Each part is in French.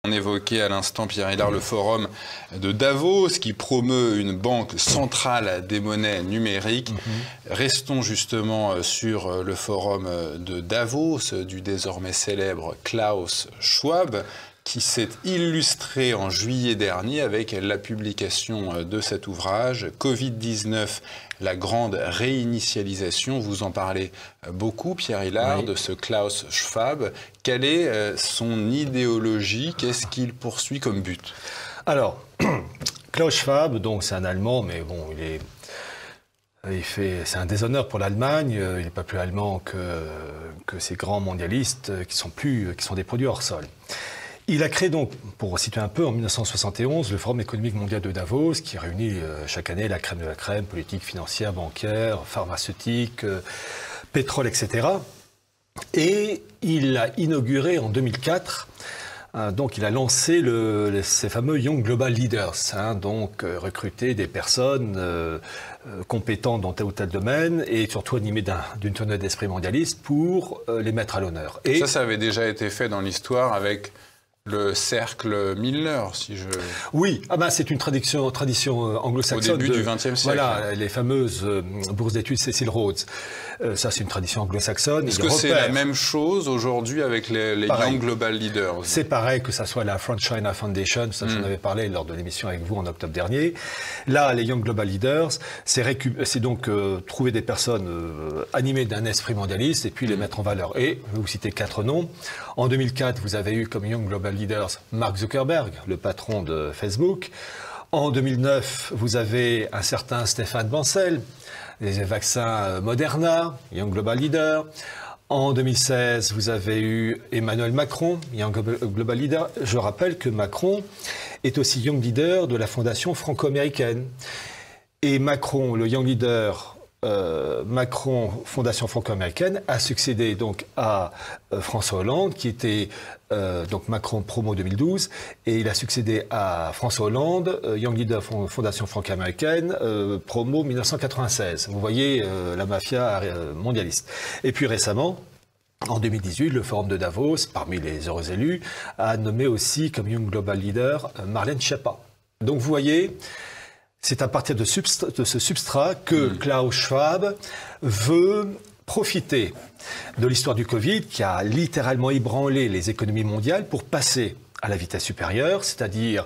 On évoquait à l'instant, Pierre Hillard, le forum de Davos qui promeut une banque centrale des monnaies numériques. Restons justement sur le forum de Davos du désormais célèbre Klaus Schwab qui s'est illustré en juillet dernier avec la publication de cet ouvrage Covid-19, la grande réinitialisation. Vous en parlez beaucoup, Pierre Hillard, de ce Klaus Schwab. Quelle est son idéologie? Qu'est-ce qu'il poursuit comme but? Alors, Klaus Schwab, donc c'est un Allemand, mais bon, c'est un déshonneur pour l'Allemagne. Il n'est pas plus allemand que ces grands mondialistes qui sont des produits hors sol. Il a créé donc, pour situer un peu, en 1971, le Forum économique mondial de Davos, qui réunit chaque année la crème de la crème, politique, financière, bancaire, pharmaceutique, pétrole, etc. Et il l'a inauguré en 2004. Donc, il a lancé ces fameux Young Global Leaders, donc recruter des personnes compétentes dans tel ou tel domaine et surtout animées d'une tonne d'esprit mondialiste pour les mettre à l'honneur. Et ça avait déjà été fait dans l'histoire avec le cercle Milner, si je... Oui, c'est une tradition anglo-saxonne. Au début du XXe siècle. Voilà, les fameuses bourses d'études Cecil Rhodes. Ça, c'est une tradition anglo-saxonne. Est-ce que c'est la même chose aujourd'hui avec les Young Global Leaders? C'est pareil, que ça soit la Front China Foundation, ça j'en avais parlé lors de l'émission avec vous en octobre dernier. Là, les Young Global Leaders, c'est donc trouver des personnes animées d'un esprit mondialiste et puis les mettre en valeur. Et je vais vous citer 4 noms. En 2004, vous avez eu comme Young Global Leaders Mark Zuckerberg, le patron de Facebook. En 2009, vous avez un certain Stéphane Bancel, les vaccins Moderna, Young Global Leader. En 2016, vous avez eu Emmanuel Macron, Young Global Leader. Je rappelle que Macron est aussi Young Leader de la Fondation franco-américaine. Et Macron, le Young Leader Macron, Fondation franco-américaine, a succédé donc à François Hollande, qui était donc Macron promo 2012, et il a succédé à François Hollande, Young Leader Fondation franco-américaine, promo 1996. Vous voyez la mafia mondialiste. Et puis récemment, en 2018, le Forum de Davos, parmi les heureux élus, a nommé aussi comme Young Global Leader Marlène Schiappa. Donc vous voyez, c'est à partir de ce substrat que Klaus Schwab veut profiter de l'histoire du Covid qui a littéralement ébranlé les économies mondiales pour passer à la vitesse supérieure, c'est-à-dire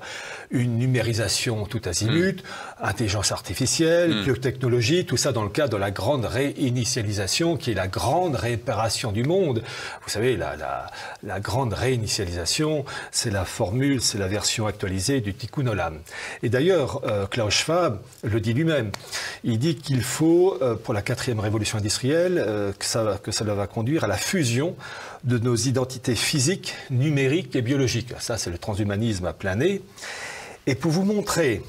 une numérisation tout azimut, intelligence artificielle, biotechnologie, tout ça dans le cadre de la grande réinitialisation qui est la grande réparation du monde. Vous savez, la grande réinitialisation, c'est la formule, c'est la version actualisée du Tikkun Olam. Et d'ailleurs, Klaus Schwab le dit lui-même. Il dit qu'il faut, pour la 4e révolution industrielle, que cela va conduire à la fusion de nos identités physiques, numériques et biologiques. Ça, c'est le transhumanisme à plein nez. Et pour vous montrer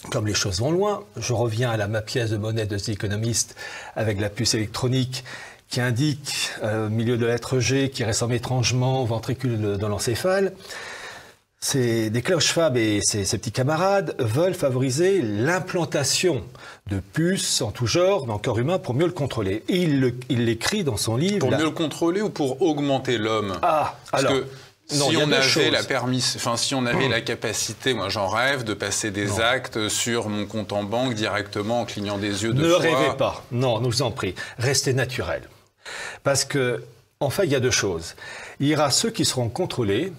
comme les choses vont loin, je reviens à ma pièce de monnaie de The Economist avec la puce électronique qui indique au milieu de la lettre G qui ressemble étrangement au ventricule dans l'encéphale. Des Klaus Schwab et ses petits camarades veulent favoriser l'implantation de puces en tout genre dans le corps humain pour mieux le contrôler. Et il l'écrit dans son livre. Pour mieux le contrôler ou pour augmenter l'homme? Parce que si on avait si on avait la capacité, moi j'en rêve, de passer des actes sur mon compte en banque directement en clignant des yeux de fois. Ne rêvez pas. Non, nous vous en prie. Restez naturel. Parce que, en fait, il y a 2 choses. Il y aura ceux qui seront contrôlés.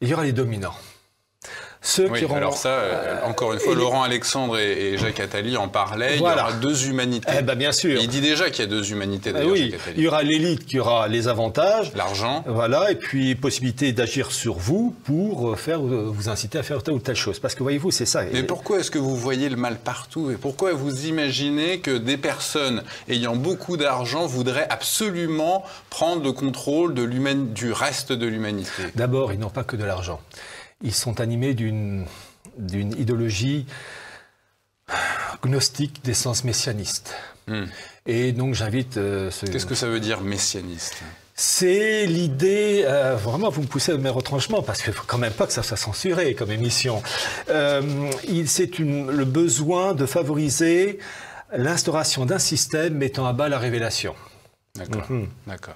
Il y aura les dominants. Alors ça, encore une fois, Laurent Alexandre et Jacques Attali en parlaient. Voilà. Il y aura 2 humanités. Bien sûr. Il dit déjà qu'il y a 2 humanités, d'ailleurs, Jacques Attali. Il y aura l'élite qui aura les avantages. L'argent. Voilà, et puis possibilité d'agir sur vous pour vous inciter à faire telle ou telle chose. Parce que voyez-vous, c'est ça. Mais pourquoi est-ce que vous voyez le mal partout? Et pourquoi vous imaginez que des personnes ayant beaucoup d'argent voudraient absolument prendre le contrôle du reste de l'humanité? D'abord, ils n'ont pas que de l'argent. Ils sont animés d'une idéologie gnostique d'essence messianiste. Et donc j'invite... Qu'est-ce que ça veut dire messianiste? C'est l'idée... vraiment, vous me poussez à mes retranchements, parce qu'il ne faut quand même pas que ça soit censuré comme émission. C'est le besoin de favoriser l'instauration d'un système mettant à bas la révélation. D'accord, d'accord.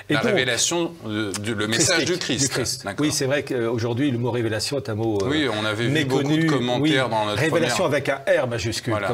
Et La donc, révélation, le message du Christ. Oui, c'est vrai qu'aujourd'hui, le mot révélation est un mot oui, on avait vu méconnu. beaucoup de commentaires dans notre révélation première... avec un R majuscule. Voilà.